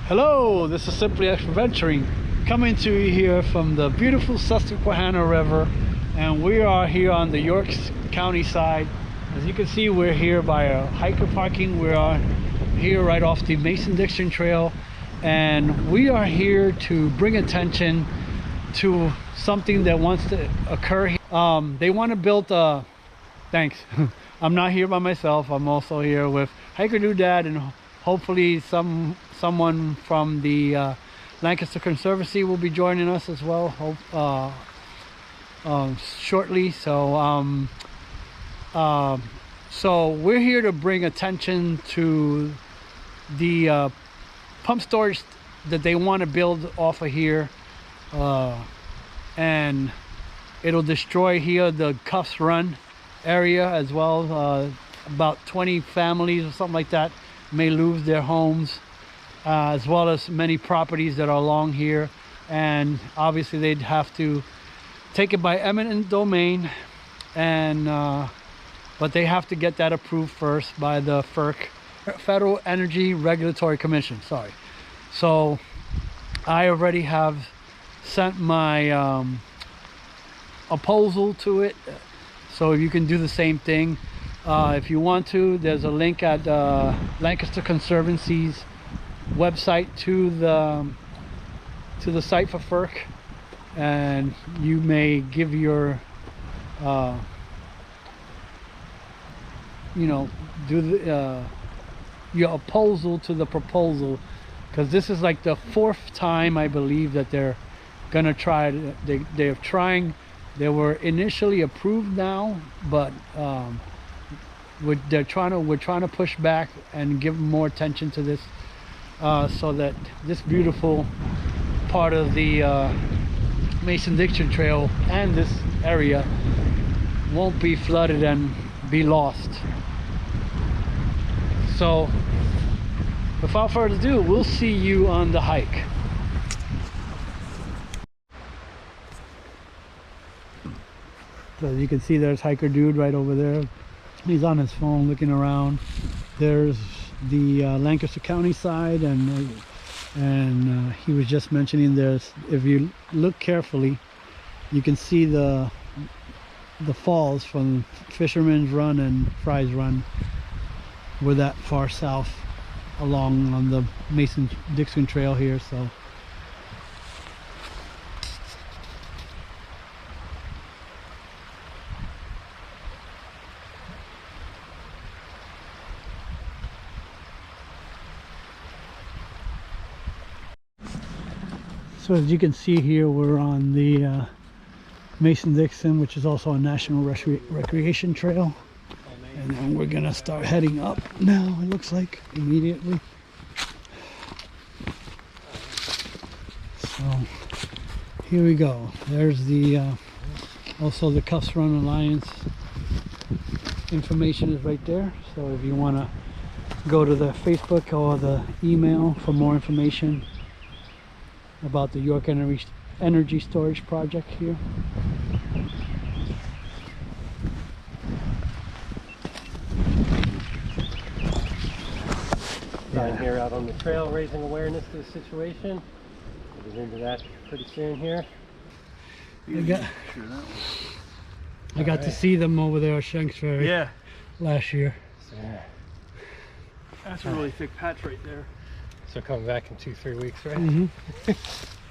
Hello, this is Simply Adventuring, coming to you here from the beautiful Susquehanna River, and we are here on the York County side. As you can see, we're here by a hiker parking. We are here right off the Mason-Dixon Trail, and we are here to bring attention to something that wants to occur here. They want to build a... Thanks. I'm not here by myself. I'm also here with Hiker Doodad and hopefully someone from the Lancaster Conservancy will be joining us as well shortly. So we're here to bring attention to the pump storage that they want to build off of here, and it'll destroy here the Cuffs Run area as well. About 20 families or something like that may lose their homes, as well as many properties that are along here, and obviously they'd have to take it by eminent domain, and but they have to get that approved first by the FERC, Federal Energy Regulatory Commission. Sorry. So I already have sent my proposal to it, so you can do the same thing if you want to. There's a link at Lancaster Conservancy's website to the site for FERC, and you may give your do the your opposal to the proposal, because this is like the 4th time I believe that they're gonna try. They're trying. They were initially approved now, but we're trying to push back and give more attention to this, so that this beautiful part of the Mason-Dixon Trail and this area won't be flooded and be lost. So without further ado, we'll see you on the hike. So you can see there's Hiker Dude right over there. He's on his phone looking around. There's the Lancaster County side, and he was just mentioning there's, if you look carefully, you can see the falls from Fisherman's Run and Fry's Run. We're that far south along on the Mason-Dixon Trail here. So as you can see here, we're on the Mason-Dixon, which is also a national recreation trail, and then we're gonna start heading up now, it looks like, immediately. So here we go. There's the also the Cuffs Run Alliance information is right there, so if you want to go to the Facebook or the email for more information about the York Energy Storage project here. Down here out on the trail, raising awareness to the situation. We'll get into that pretty soon here. I got to see them over there at Shanks Ferry last year. So, that's a really thick patch right there. So coming back in 2-3 weeks, right? Mm-hmm.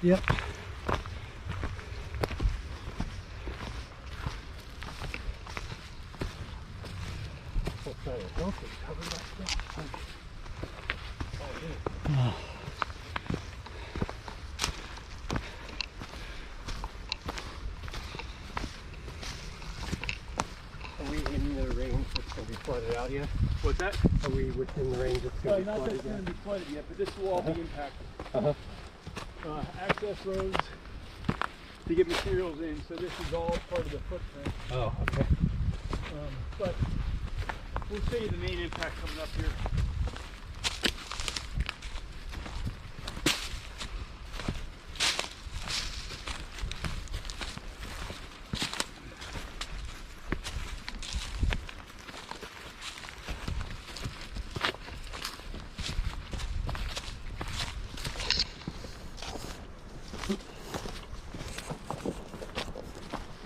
Yep. Are we in the range that's going to be flooded out yet? What's that? Are we within the range that's going to be not flooded that's going to be flooded yet, but this will all be impacted. Access roads to get materials in, so this is all part of the footprint. Oh, okay. But we'll see the main impact coming up here.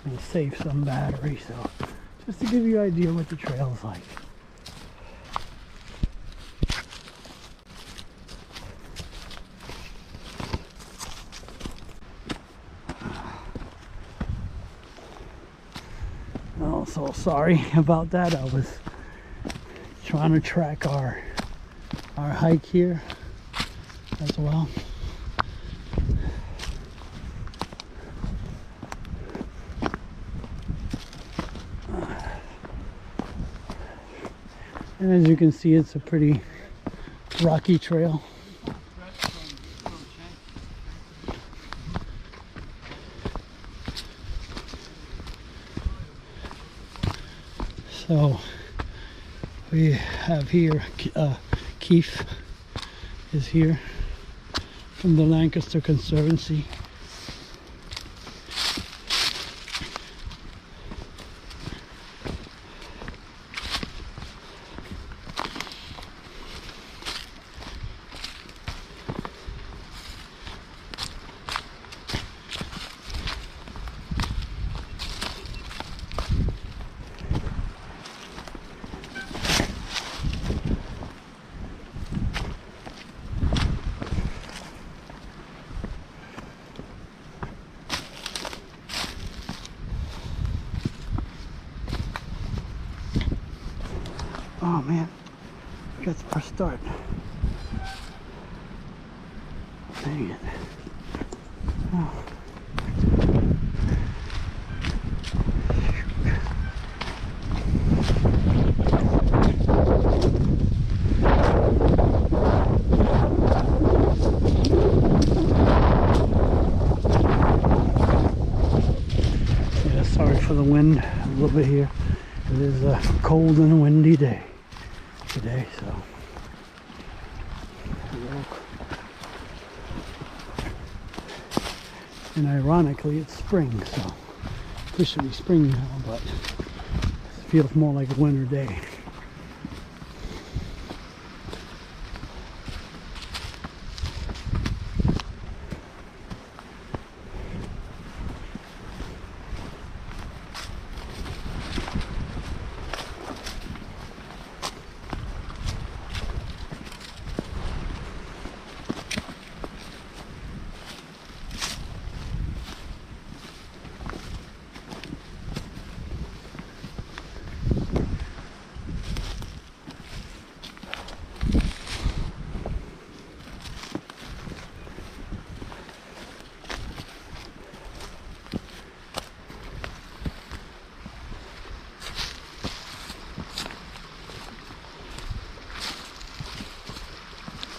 and save some battery. So just to give you an idea what the trail's like. Oh, so sorry about that. I was trying to track our hike here as well. And as you can see, it's a pretty rocky trail. So we have here Keith is here from the Lancaster Conservancy. Oh man, that's our start. Dang it. Oh. Yeah, sorry for the wind a little bit here. It is a cold and windy day today, so and ironically it's spring, so officially spring now, but it feels more like a winter day.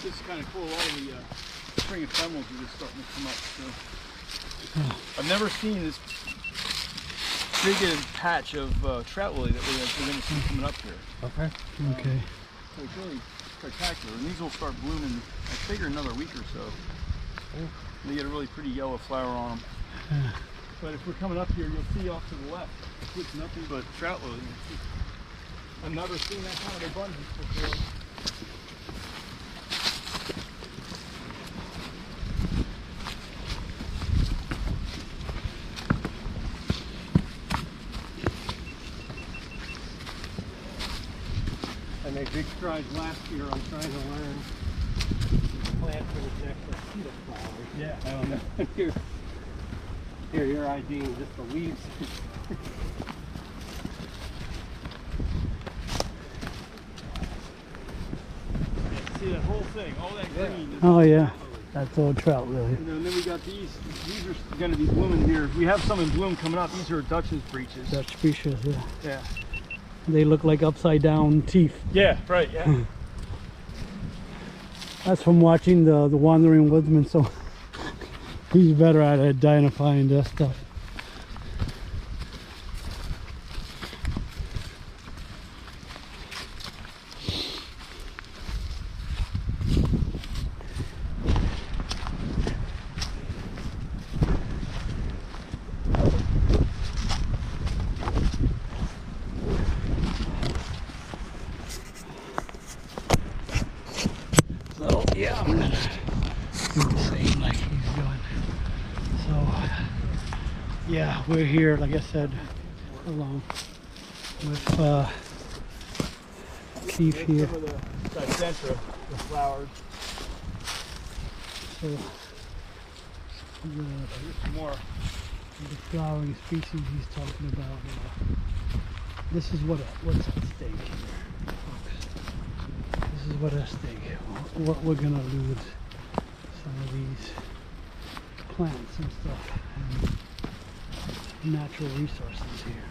It's kind of cool, all the spring ephemerals are just starting to come up. So. I've never seen this big a patch of trout lily that we're going to see coming up here. Okay. Okay. So it's really spectacular, and these will start blooming, I figure, another week or so. They get a really pretty yellow flower on them. Yeah. But if we're coming up here, you'll see off to the left, it's nothing but trout lily. I've never seen that kind of abundance before. I made big strides last year on trying to learn plant for the next mosquito flowers. Yeah. I don't know. Here you're IDing just the leaves. See that whole thing, all that green. Is Oh yeah, that's all trout lily. And then we got these are going to be blooming here. We have some in bloom coming up. These are Dutch's breeches. Dutch species, yeah. Yeah. They look like upside down teeth. Yeah, right, yeah. That's from watching the Wandering Woodsman, so he's better at identifying that stuff. So yeah, I'm gonna do the same like he's doing. So Yeah, we're here, like I said, along with Keith here. Some of the dicentra, the flowers. So Here's some more. the flowering species he's talking about. This is what's at stake here, folks. This is what's at stake. What we're gonna lose some of these plants and stuff and natural resources here.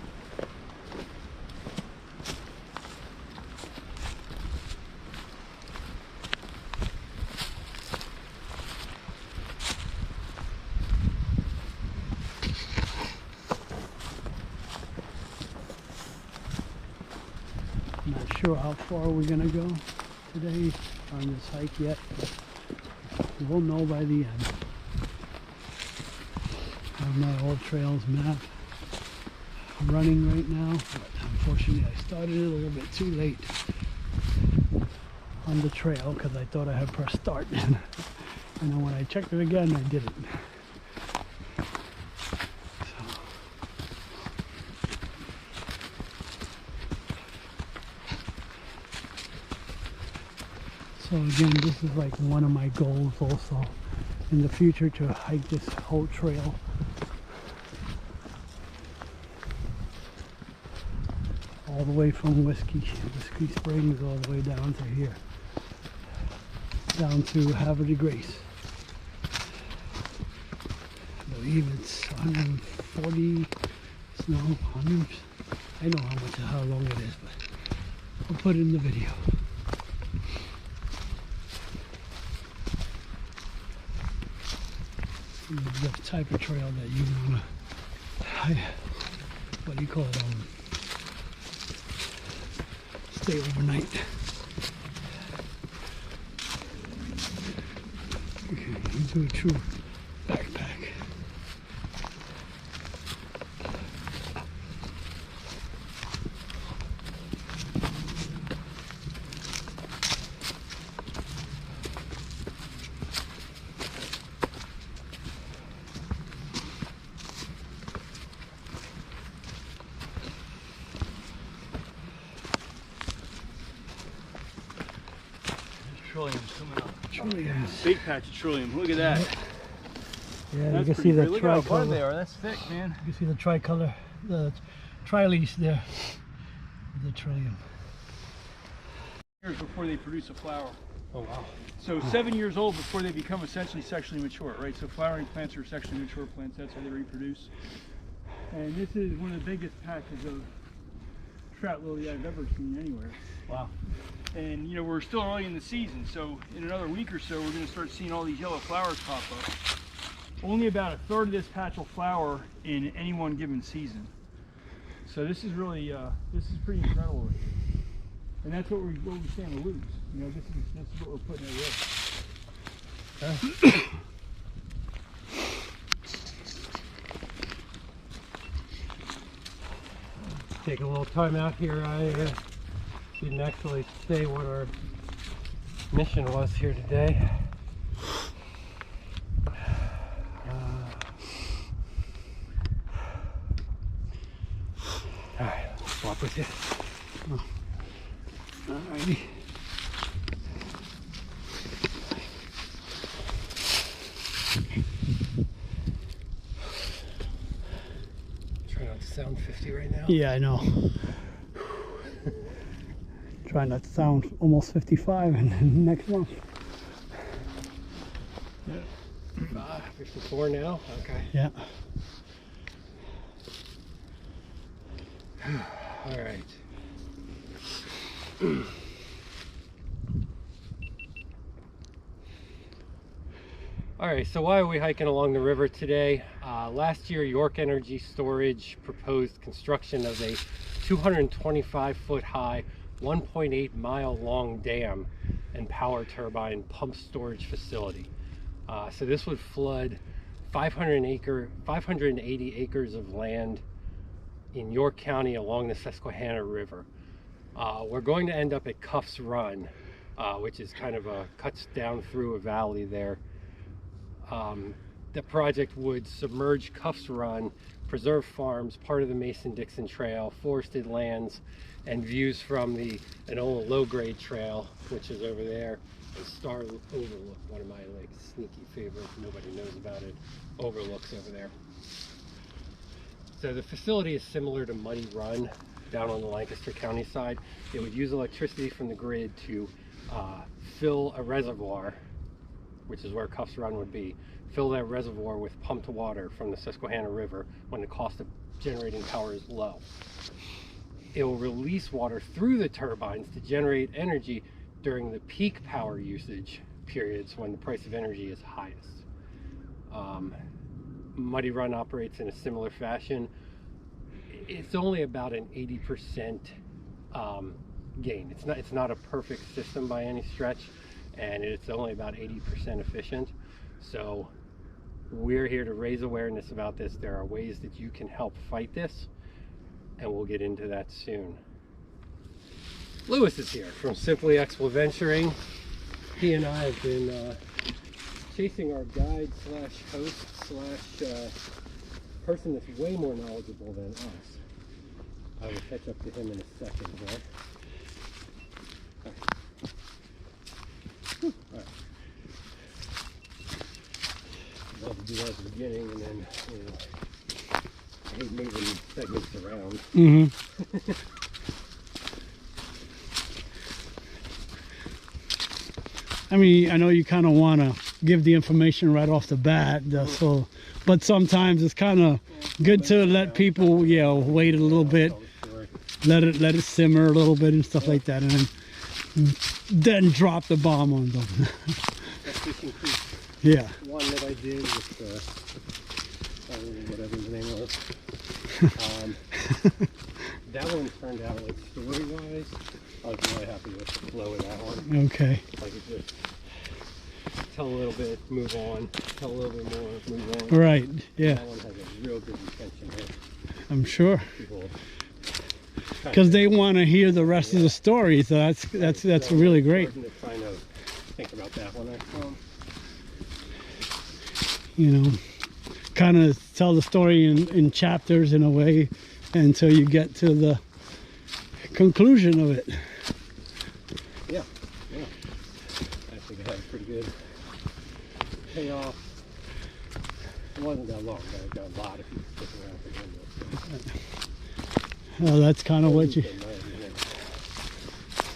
Not sure how far we're gonna go today on this hike yet, but we'll know by the end. I have my old trails map running right now, but unfortunately I started it a little bit too late on the trail because I thought I had pressed start, and then when I checked it again I didn't. So again, this is like one of my goals also in the future, to hike this whole trail. All the way from Whiskey Springs all the way down to here. Down to Havre de Grace. I believe it's 140 snow, 100. I know how long it is, but I'll put it in the video. The type of trail that you want to, what do you call it, stay overnight. Okay, into a true backpack. Trillium coming up. Trilliums. Big patch of trillium. Look at that. Yeah, That's you can pretty see the big. Look at how far they tricolor. are. That's thick, man. You can see the tricolor, the tri-leaf there. The trillium. Years before they produce a flower. Oh wow. So 7 years old before they become essentially sexually mature, right? So flowering plants are sexually mature plants. That's how they reproduce. And this is one of the biggest patches of trout lily I've ever seen anywhere. Wow. And you know, we're still early in the season, so in another week or so we're going to start seeing all these yellow flowers pop up. Only about a third of this patch will flower in any one given season. So this is really, this is pretty incredible. And that's what we stand to lose. You know, this is what we're putting at risk. Okay. Take a little time out here. I didn't actually say what our mission was here today. Alright, let's swap with you. Alrighty. Try not to sound 50 right now. Yeah, I know. Trying not to sound almost 55 and next month. Yeah. 54 now? Okay. Yeah. Alright. Alright, so why are we hiking along the river today? Last year, York Energy Storage proposed construction of a 225-foot high, 1.8 mile long dam and power turbine pump storage facility. So this would flood 580 acres of land in York County along the Susquehanna River. We're going to end up at Cuffs Run, which is kind of cuts down through a valley there. The project would submerge Cuffs Run preserved farms, part of the Mason-Dixon Trail, forested lands, and views from the Enola Low Grade Trail, which is over there, and Star Overlook, one of my like sneaky favorites, nobody knows about it, overlooks over there. So the facility is similar to Muddy Run down on the Lancaster County side. It would use electricity from the grid to fill a reservoir, which is where Cuffs Run would be, fill that reservoir with pumped water from the Susquehanna River when the cost of generating power is low. It will release water through the turbines to generate energy during the peak power usage periods when the price of energy is highest. Muddy Run operates in a similar fashion. It's only about an 80% gain. It's not a perfect system by any stretch, and it's only about 80% efficient. So we're here to raise awareness about this. There are ways that you can help fight this, and we'll get into that soon. Lewis is here from Simply Exploventuring. He and I have been chasing our guide slash host slash person that's way more knowledgeable than us. I will catch up to him in a second here. All right. I'd love to do that at the beginning, and then, you know, I hate moving segments around. Mm-hmm. I mean, I know you kind of want to give the information right off the bat, so, but sometimes it's kind of good to let people, you know, wait a little bit, let it simmer a little bit and stuff like that, and then drop the bomb on them. Yeah. One that I did with whatever his name was. That one turned out, like, story-wise, I was really happy with the flow of that one. Okay. Like, it just tell a little bit, move on, tell a little bit more, move on. Right, yeah. That one has a real good retention here. I'm sure. Because they want to hear the rest of the story, so that's really great. I'm trying to think about that one. You know, kind of tell the story in chapters in a way until you get to the conclusion of it. Yeah. I think I had a pretty good payoff. It wasn't that long, but I got a lot of people sticking around for the end of it. Well, that's kind of what you...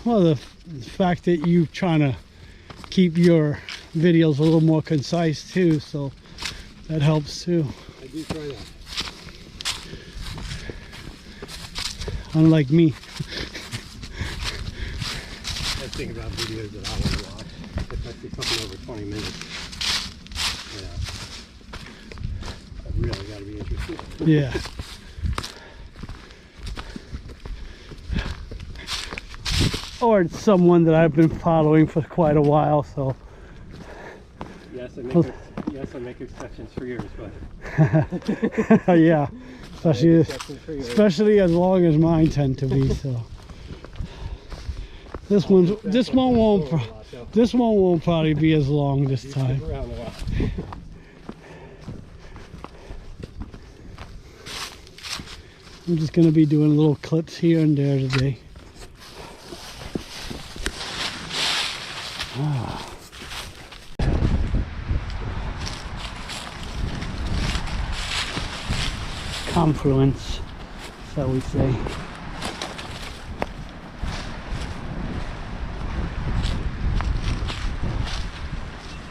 Well, the fact that you're trying to keep your videos a little more concise too, so that helps too. I do try that. Unlike me. I think about videos that I want to watch. If I see something over 20 minutes, I really got to be interested. Yeah. Or it's someone that I've been following for quite a while, so. Yes, I make exceptions for yours, but. Yeah, especially as long as mine tend to be. So. This one won't probably be as long this time. I'm just going to be doing little clips here and there today. Confluence, shall we say.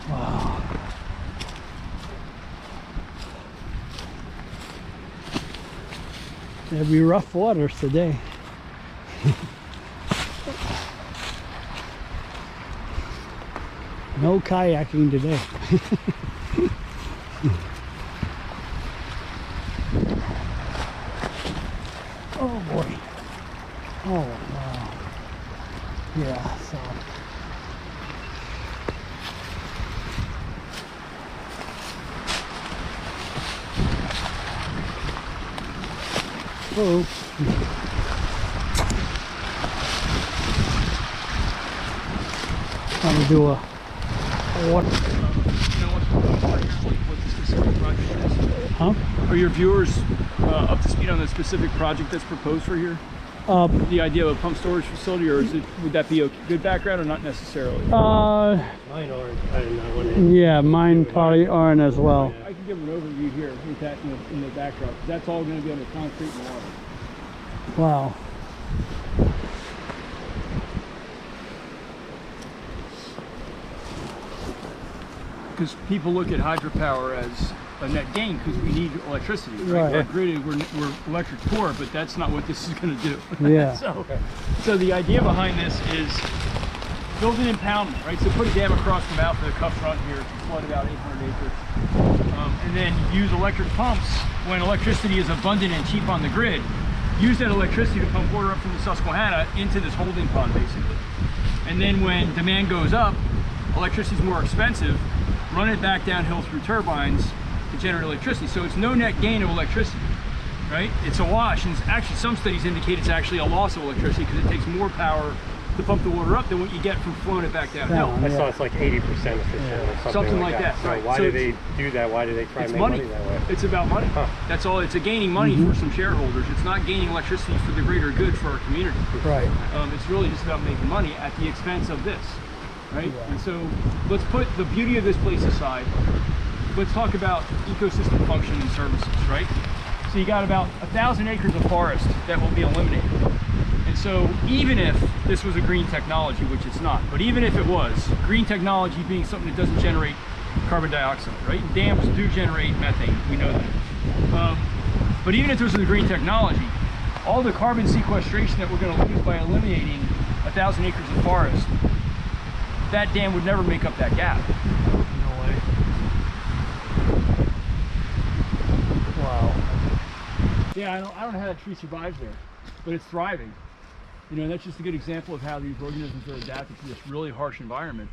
Wow. There'll be rough waters today. No kayaking today. Oh boy. Oh wow. Yeah, so. Oh. Trying to do a water. You know what this is? what the project is? Huh? Are your viewers up to speed on the specific project that's proposed for here? The idea of a pump storage facility, or would that be a good background or not necessarily? Mine aren't. I didn't know when Yeah, mine probably aren't as well. I can give an overview here with that in the backdrop. That's all going to be under concrete and water. Wow. Because people look at hydropower as a net gain because we need electricity. Right. We're grid, we're electric poor, but that's not what this is going to do. Yeah. So the idea behind this is build an impoundment, right? So put a dam across the mouth of the Cuff Front here to flood about 800 acres. And then use electric pumps when electricity is abundant and cheap on the grid. Use that electricity to pump water up from the Susquehanna into this holding pond, basically. And then when demand goes up, electricity is more expensive, run it back downhill through turbines to generate electricity. So it's no net gain of electricity, right? It's a wash, and actually some studies indicate it's actually a loss of electricity because it takes more power to pump the water up than what you get from flowing it back downhill. I saw it's like 80% efficient or something like that. So right. why do they do that? Why do they try and make money that way? It's about money. That's all. It's a gaining money for some shareholders. It's not gaining electricity for the greater good for our community. Right. It's really just about making money at the expense of this, right? And so let's put the beauty of this place aside. Let's talk about ecosystem function and services, right? So you got about 1,000 acres of forest that will be eliminated. And so even if this was a green technology, which it's not, but even if it was, green technology being something that doesn't generate carbon dioxide, right? And dams do generate methane, we know that. But even if this was a green technology, all the carbon sequestration that we're going to lose by eliminating 1,000 acres of forest, that dam would never make up that gap. No way. Wow. Yeah, I don't know how that tree survives there, but it's thriving. You know, that's just a good example of how these organisms are adapted to this really harsh environment.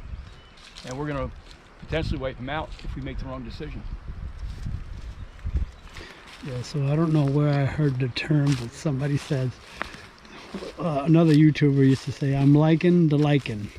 And we're going to potentially wipe them out if we make the wrong decision. Yeah, so I don't know where I heard the term, but somebody said, another YouTuber used to say, I'm liking the lichen.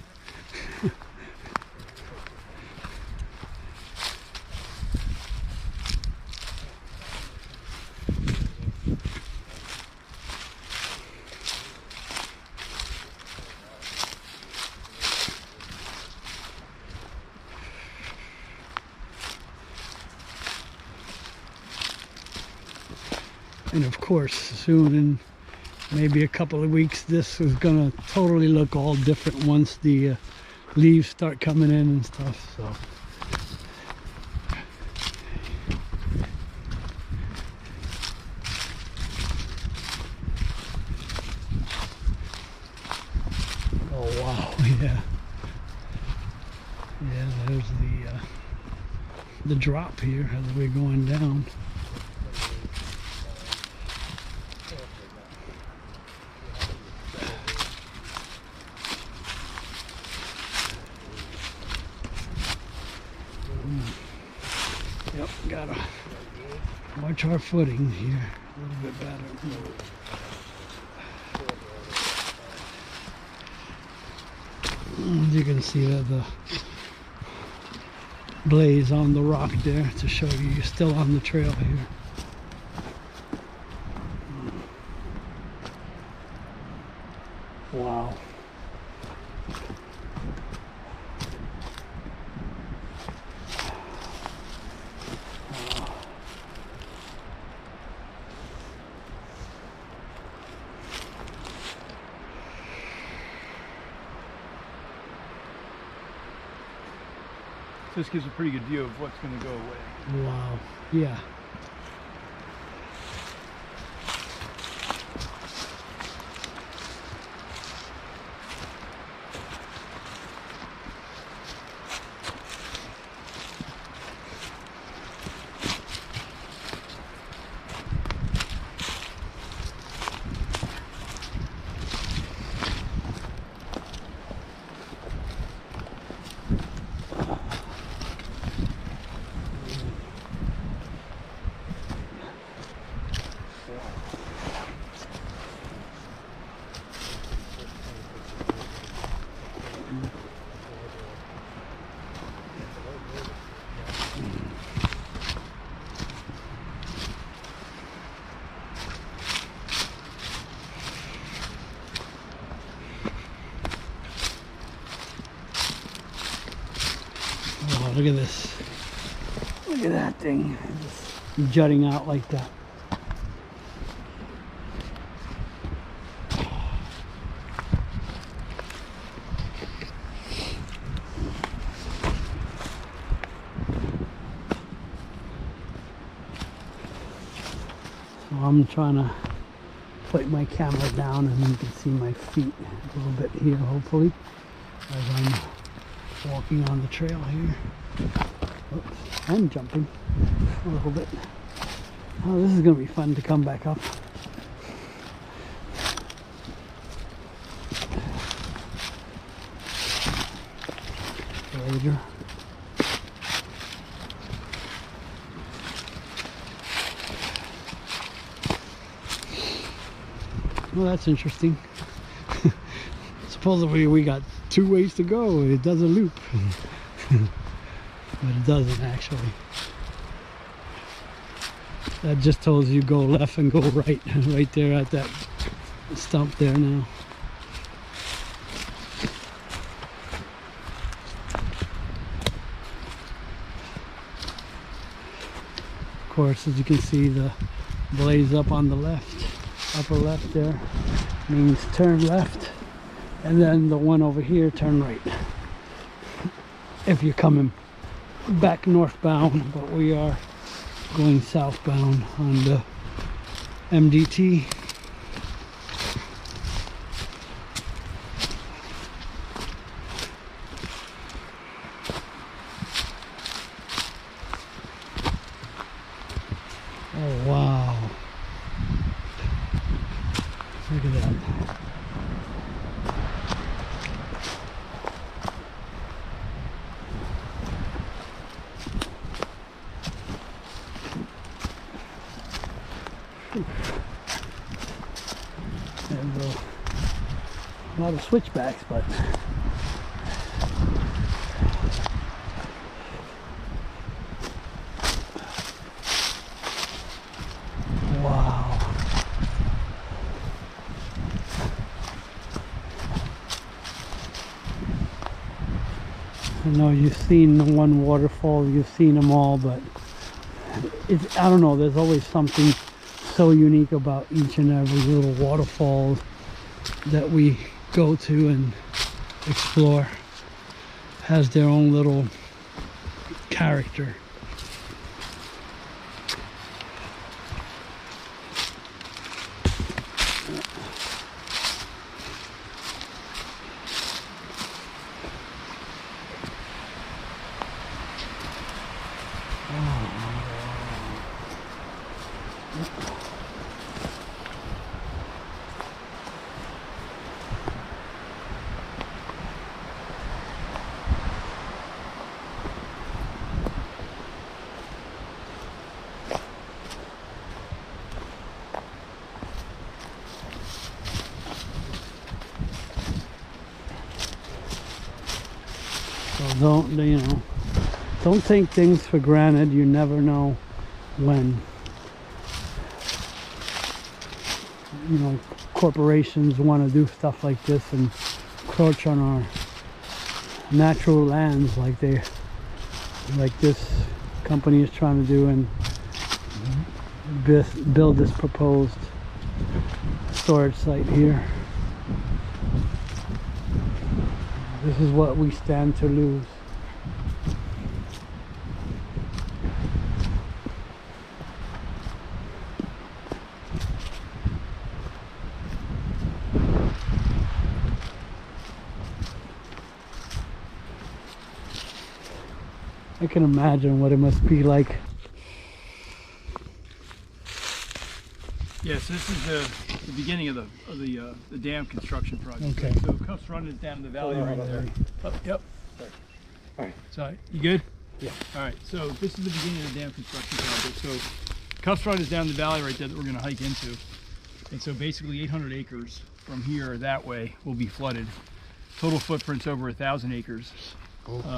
And of course, soon in maybe a couple of weeks, this is gonna totally look all different once the leaves start coming in and stuff. So. Oh wow, yeah. Yeah, there's the drop here as we're going down. Yep, gotta watch our footing here a little bit better. You can see that the blaze on the rock there to show you you're still on the trail here. Wow. So this gives a pretty good view of what's going to go away. Wow. Yeah. look at this. Look at that thing. Just jutting out like that. So I'm trying to put my camera down and you can see my feet a little bit here, hopefully, as I'm walking on the trail here. Oops, and jumping a little bit. Oh, this is going to be fun to come back up. Later. Well, that's interesting. Supposedly we got 2 ways to go. It does a loop. But it doesn't actually. That just tells you go left and go right. Right there at that stump there now. Of course, as you can see, the blaze up on the left, upper left there, means turn left, and then the one over here, turn right. If you're coming back northbound, but we are going southbound on the MDT. Oh wow, look at that. And a lot of switchbacks, but wow. I know you've seen the one waterfall, you've seen them all, but it's, I don't know, there's always something so unique about each and every little waterfall that we go to and explore. Has their own little character. So don't take things for granted. You never know when, corporations want to do stuff like this and encroach on our natural lands like this company is trying to do and build this proposed storage site here. This is what we stand to lose. I can imagine what it must be like. Yes, this is the beginning of the dam construction project. Okay. So it comes running down the valley right there. Oh, yep. All right. So you good? Yeah. All right. So this is the beginning of the dam construction project. So Cuffs Run is down the valley right there that we're going to hike into, and so basically 800 acres from here that way will be flooded. Total footprint's over 1,000 acres.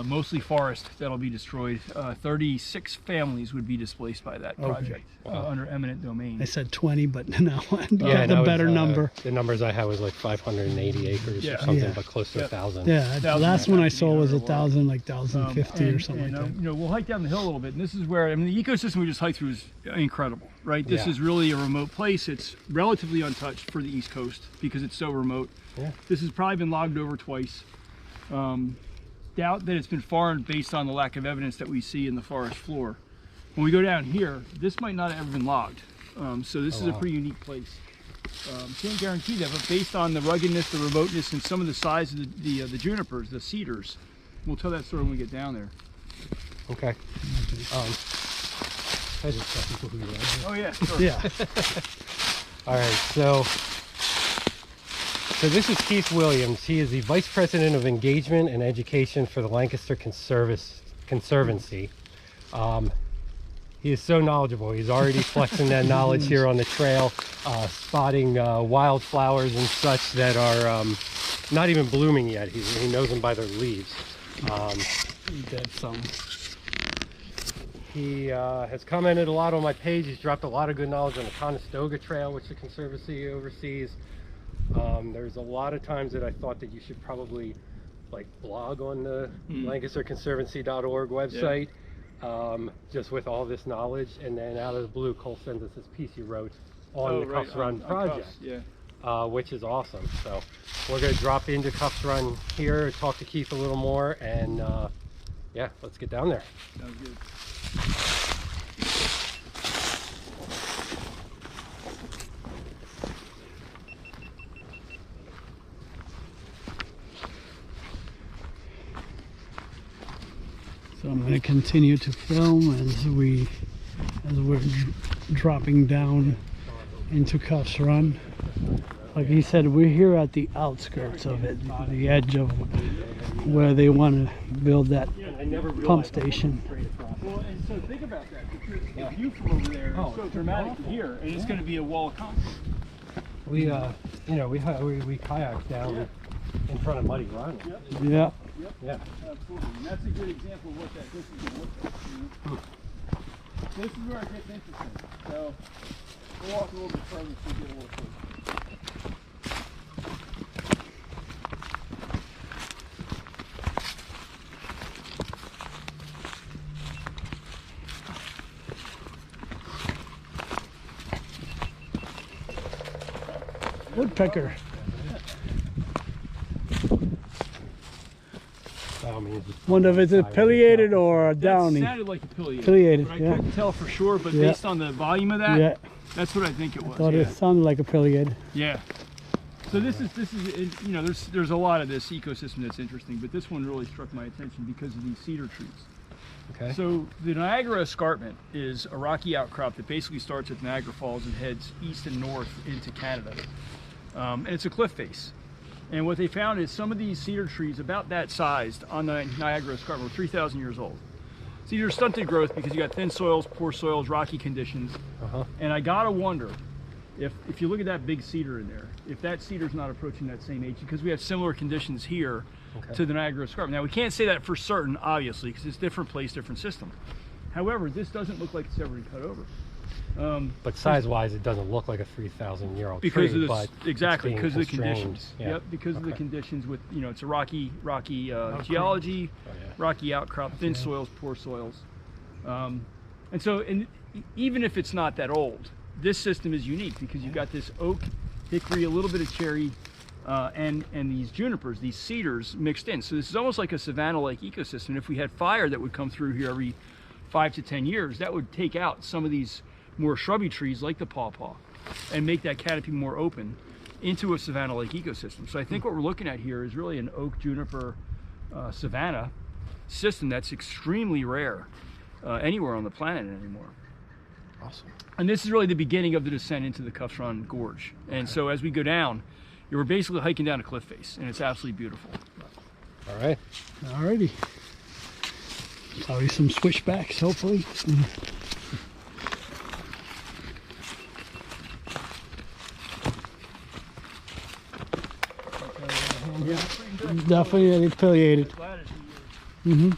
mostly forest that'll be destroyed. 36 families would be displaced by that project under eminent domain. I said 20, but now Yeah, the that better was, number. The numbers I had was like 580 acres or something, but close to 1,000. Yeah, the last one I saw was 1,000, like 1,050 or something like that. You know, we'll hike down the hill a little bit, and this is where, I mean, the ecosystem we just hiked through is incredible, right? This is really a remote place. It's relatively untouched for the East Coast because it's so remote. Yeah. This has probably been logged over twice. Doubt that it's been farmed based on the lack of evidence that we see in the forest floor. When we go down here, this might not have ever been logged. So this is a pretty unique place. Can't guarantee that, but based on the ruggedness, the remoteness, and some of the size of the junipers, the cedars, we'll tell that story when we get down there. Okay. I just tell people who you are. Oh yeah, sure. Yeah. All right, so this is Keith Williams. He is the Vice President of Engagement and Education for the Lancaster Conservancy. He is so knowledgeable. He's already flexing that knowledge here on the trail, spotting wildflowers and such that are not even blooming yet. He knows them by their leaves. He did some. He has commented a lot on my page. He's dropped a lot of good knowledge on the Conestoga Trail, which the Conservancy oversees. There's a lot of times that I thought that you should probably like blog on the lancasterconservancy.org website, just with all this knowledge. And then out of the blue, Cole sends us this piece he wrote on the Cuffs Run project, which is awesome. So we're going to drop into Cuffs Run here, talk to Keith a little more, and yeah, let's get down there. Sounds good. So I'm going to continue to film as we're dropping down into Cuffs Run. Like he said, we're here at the outskirts of it, the edge of where they want to build that pump station. Well, and so think about that. The view from over there is so dramatic here, and it's going to be a wall of concrete. We, you know, we kayaked down in front of Muddy Run. Yeah. Yeah, absolutely. And that's a good example of what this is going to look like. You know? This is where it gets interesting. So we'll walk a little bit further so we get a little closer. Woodpecker. Wonder if it's pileated or downy. It sounded like a pileated. Pileated, but I couldn't tell for sure, but based on the volume of that, that's what I think it was. Thought it sounded like a pileated. Yeah. So this is you know, there's a lot of this ecosystem that's interesting, but this one really struck my attention because of these cedar trees. Okay. So the Niagara Escarpment is a rocky outcrop that basically starts at Niagara Falls and heads east and north into Canada. And it's a cliff face. And what they found is some of these cedar trees about that sized on the Niagara Escarpment were 3,000 years old. Cedar stunted growth because you got thin soils, poor soils, rocky conditions. And I gotta wonder if you look at that big cedar in there, if that cedar's not approaching that same age, because we have similar conditions here to the Niagara Escarpment. Now we can't say that for certain, obviously, because it's different place, different system. However, this doesn't look like it's ever been cut over. But size-wise, it doesn't look like a 3,000-year-old tree. Because of the, but exactly, because of the constrained. conditions. Yeah. Yep, because of the conditions with, you know, it's a rocky geology, rocky outcrop, thin soils, poor soils. And so, even if it's not that old, this system is unique because you've got this oak, hickory, a little bit of cherry, and these junipers, these cedars mixed in. So this is almost like a savanna-like ecosystem. If we had fire that would come through here every 5 to 10 years, that would take out some of these more shrubby trees like the pawpaw and make that canopy more open into a savanna-like ecosystem. So I think what we're looking at here is really an oak juniper savanna system that's extremely rare anywhere on the planet anymore. Awesome. And this is really the beginning of the descent into the Cuffs Run Gorge. And so as we go down, we're basically hiking down a cliff face, and it's absolutely beautiful. All right. Alrighty. Probably some switchbacks, hopefully. Yeah, definitely pileated. Mm-hmm.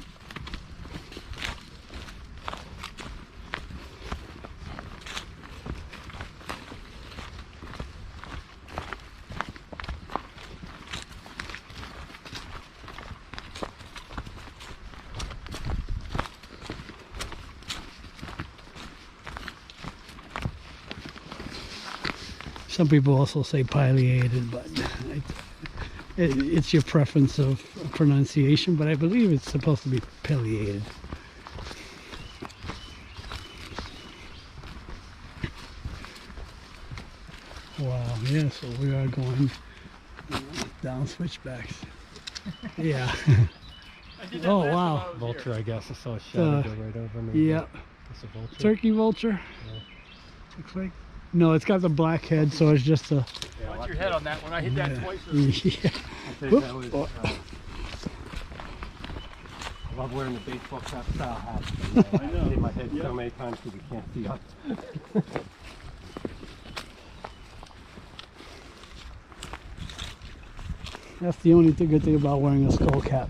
Some people also say pileated, but it's your preference of pronunciation, but I believe it's supposed to be pileated. Wow, yeah, so we are going down switchbacks. Yeah. Oh, wow. Vulture, I guess. I saw a shadow go right over me. Yeah. It's a vulture. Turkey vulture? Yeah. Looks like. No, it's got the black head, so it's just a... Yeah, watch your head on that one. I hit that twice. Yeah. I think that was, I love wearing the baseball cap style hat. I know. I've hit my head so many times because we can't see up. That's the only good thing about wearing a skull cap.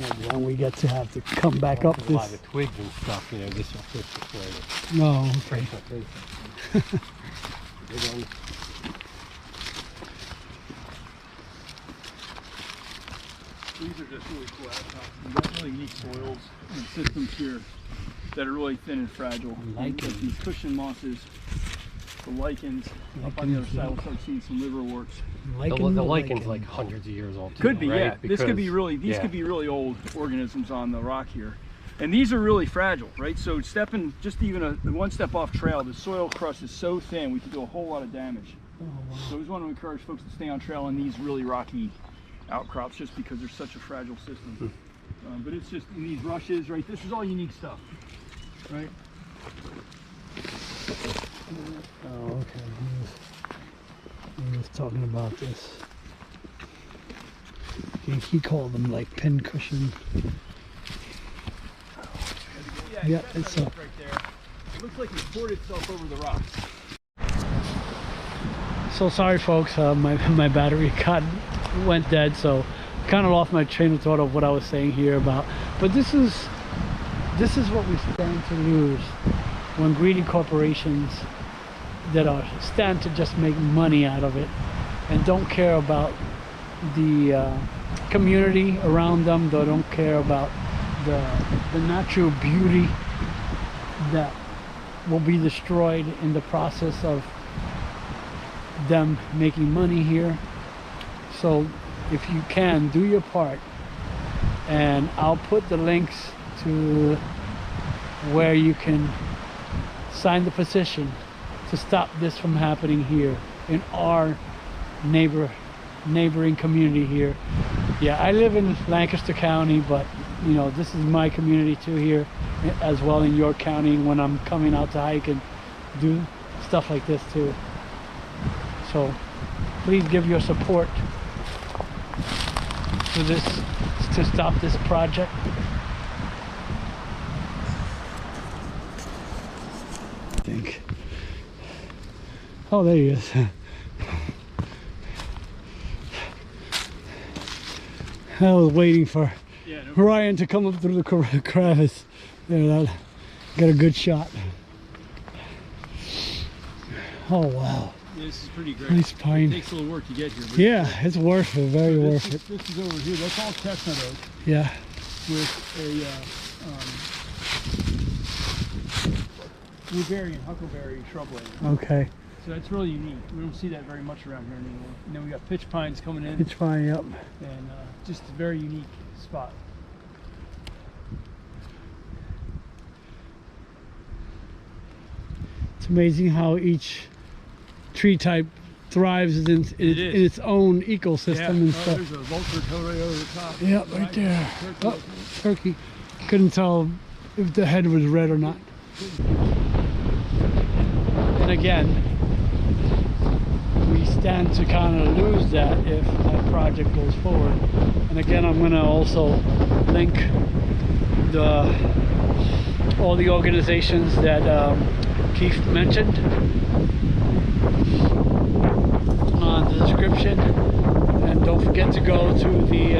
And then we get to have to come back up A lot this. of twigs and stuff, you know, this will push this way. Oh, okay. Big ones. These are just really cool outcrops. You've got really unique soils and systems here that are really thin and fragile. Lichen. These cushion mosses, the lichens. Up on the other side, we'll start seeing some liverworts. The liken's like hundreds of years old too. Could be, right? yeah. This could be really, these could be really old organisms on the rock here. And these are really fragile, right? So stepping just even one step off trail, the soil crust is so thin, we can do a whole lot of damage. Oh, wow. So we just want to encourage folks to stay on trail in these really rocky outcrops just because they're such a fragile system. But it's just in these rushes, right? This is all unique stuff, right? Oh, okay. He was talking about this. He called them like pin cushion. Yeah, it's right there. It looks like it poured itself over the rocks. So sorry, folks. My battery went dead, so kind of lost my train of thought of what I was saying here about. But this is what we stand to lose when greedy corporations that stand to just make money out of it and don't care about the community around them. They don't care about the natural beauty that will be destroyed in the process of them making money here. So if you can, do your part, and I'll put the links to where you can sign the petition to stop this from happening here in our neighboring community here. Yeah, I live in Lancaster County, but you know, this is my community too here as well in York County when I'm coming out to hike and do stuff like this too. So please give your support to this, to stop this project. I think. Oh, there he is. I was waiting for Ryan to come up through the crevice. There, that got a good shot. Oh wow. Yeah, this is pretty great. Nice pine. It takes a little work to get here. Yeah, it's worth it. Very worth it. This is over here. That's all chestnut oak. Yeah. With a blueberry and huckleberry shrubland. Okay. So that's really unique. We don't see that very much around here anymore. And then we got pitch pines coming in. Pitch pine, yep. And just a very unique spot. It's amazing how each tree type thrives in its own ecosystem and stuff. There's a vulture toe right over the top. Yeah, right there. Oh, turkey. Couldn't tell if the head was red or not. And again, we stand to kind of lose that if that project goes forward. And again, I'm going to also link all the organizations that Keith mentioned on the description. And don't forget to go to the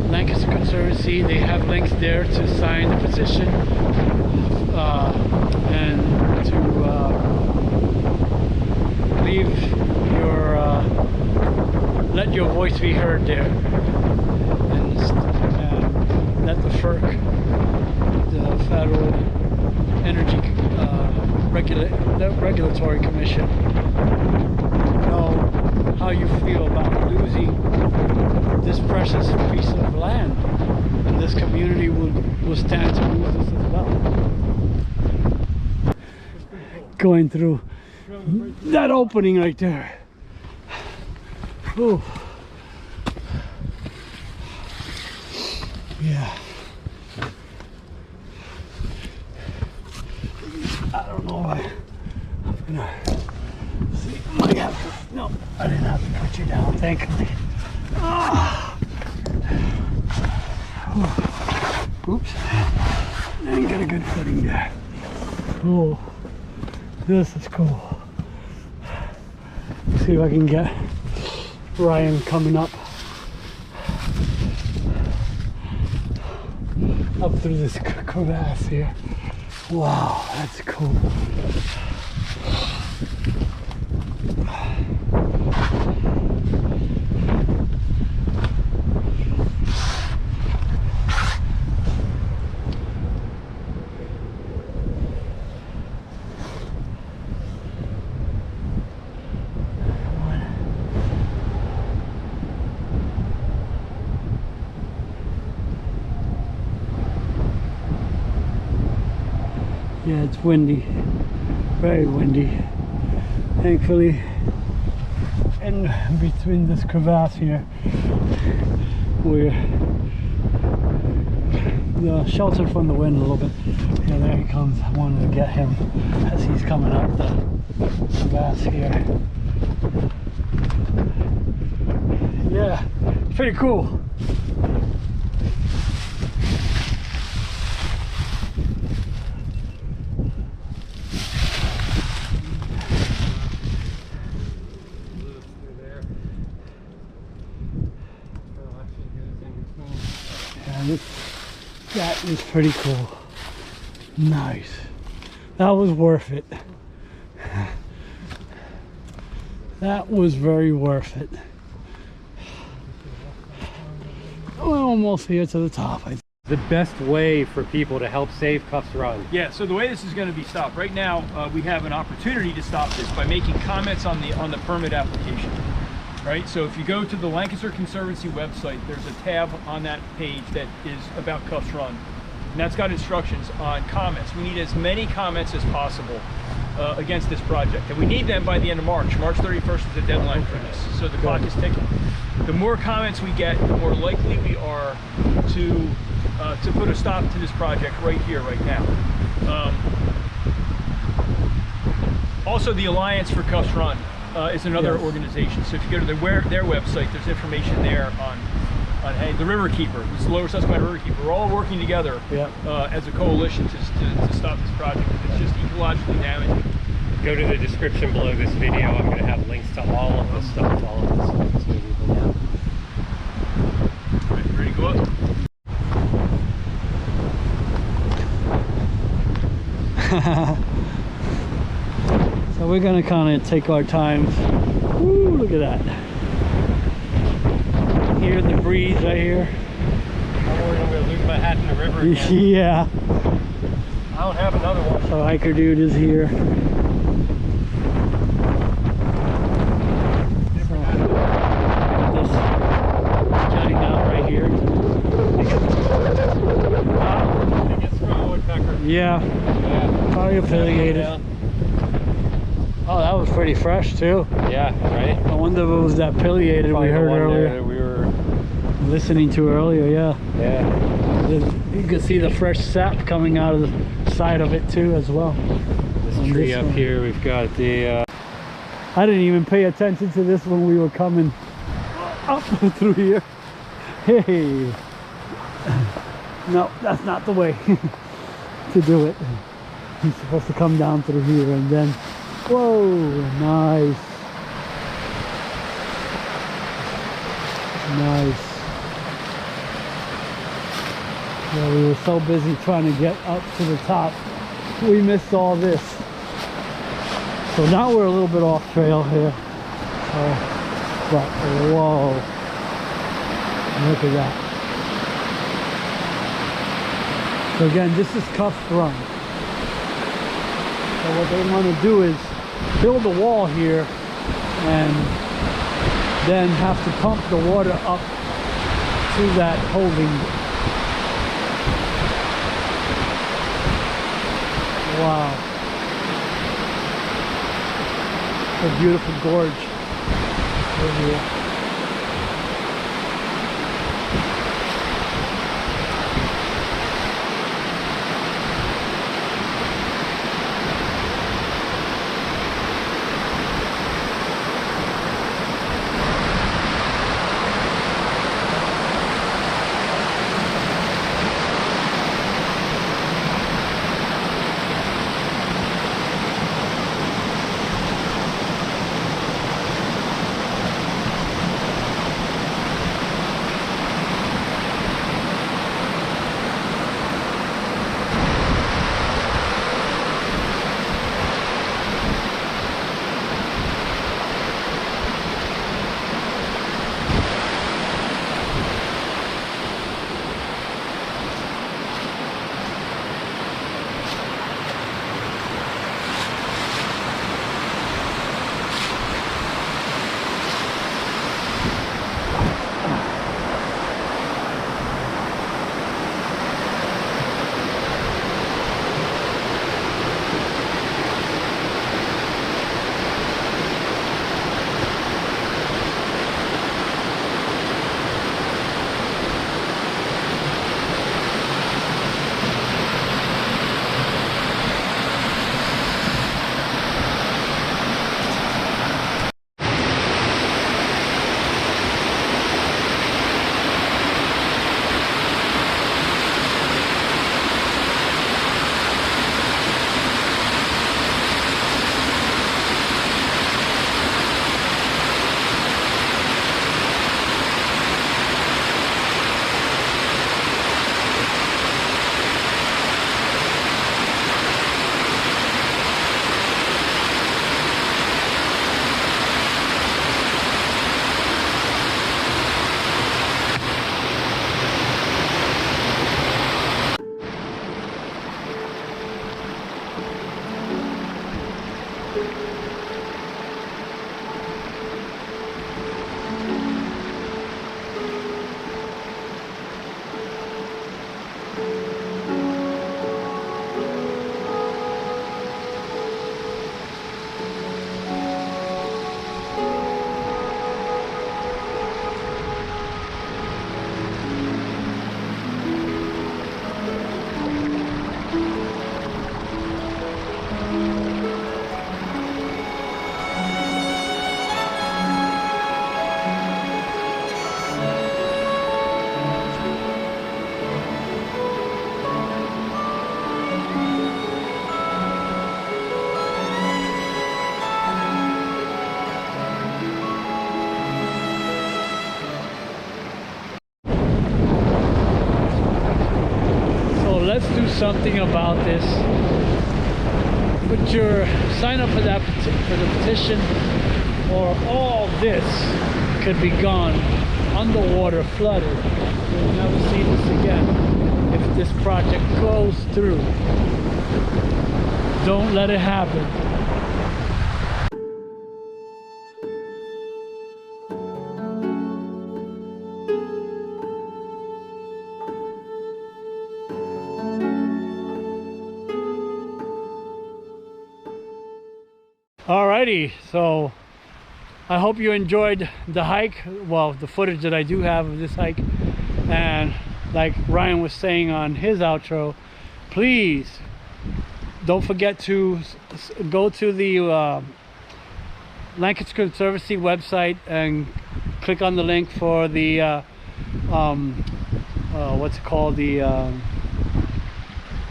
Lancaster Conservancy. They have links there to sign the petition and to leave your let your voice be heard there, and let the FERC, the Federal Energy Regulatory Commission, know how you feel about losing this precious piece of land, and this community will stand to lose this as well. Going through that opening right there. Ooh. Yeah. I don't know why. I'm gonna see. I might have to. No, I didn't have to put you down, thankfully. Ah. Oops. I didn't get a good footing there. Oh, this is cool. See if I can get Ryan coming up through this crevasse here. Wow, that's cool. Yeah, it's windy, very windy. Thankfully, in between this crevasse here, we're sheltered from the wind a little bit. Yeah, there he comes. I wanted to get him as he's coming up the crevasse here. Yeah, pretty cool. That is pretty cool. Nice. That was worth it. That was very worth it. We're almost here to the top. The best way for people to help save Cuffs Run. Yeah, so the way this is going to be stopped, right now we have an opportunity to stop this by making comments on the permit application. Right, so if you go to the Lancaster Conservancy website, there's a tab on that page that is about Cuffs Run, and that's got instructions on comments. We need as many comments as possible against this project, and we need them by the end of March. March 31st is the deadline for this, so the clock is ticking. The more comments we get, the more likely we are to put a stop to this project right here, right now. Also, the Alliance for Cuffs Run is another organization. So if you go to their website, there's information there on hey, the River Keeper, this Lower Susquehanna River Keeper. We're all working together as a coalition to stop this project. It's just ecologically damaging. Go to the description below this video. I'm going to have links to all of this stuff, all of this video below. Right, ready to go up? So we're gonna kind of take our time. Ooh, look at that. Hear the breeze right here. I'm worried I'm gonna lose my hat in the river again. Yeah. I don't have another one. So hiker dude is here. This jutting out right here. I think it's from a woodpecker. Yeah. Probably affiliated. Oh, that was pretty fresh too. Yeah, right? I wonder if it was that pileated we heard earlier. That we were listening to earlier, yeah. Yeah. You can see the fresh sap coming out of the side of it too as well. This tree up here, we've got the... I didn't even pay attention to this when we were coming up through here. Hey. No, that's not the way to do it. He's supposed to come down through here and then, whoa, nice. Nice. Yeah, we were so busy trying to get up to the top, we missed all this. So now we're a little bit off trail here. But whoa, look at that. So again, this is Cuff's Run. So what they want to do is build a wall here and then have to pump the water up to that holding. Wow. A beautiful gorge over here. Let's do something about this. Put your sign up for that for the petition, or all this could be gone, underwater, flooded. We'll never see this again if this project goes through. Don't let it happen. Alrighty, so I hope you enjoyed the hike, well, the footage that I do have of this hike. And like Ryan was saying on his outro, please don't forget to go to the Lancaster Conservancy website and click on the link for the what's it called, the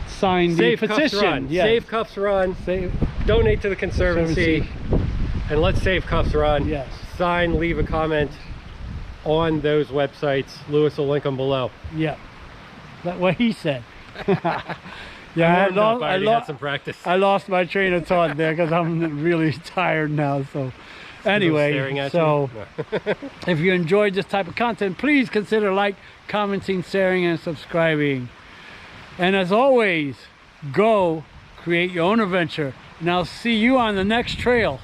sign Save the Cuffs petition. Run. Yes. Save Cuffs Run. Save. Donate to the Conservancy. And let's Save Cuffs Run. Yes. Sign, leave a comment on those websites. Lewis will link them below. Yeah. That's what he said. Yeah, I had some practice. I lost my train of thought there because I'm really tired now. So anyway, so if you enjoyed this type of content, please consider like, commenting, sharing, and subscribing. And as always, go create your own adventure. And I'll see you on the next trail.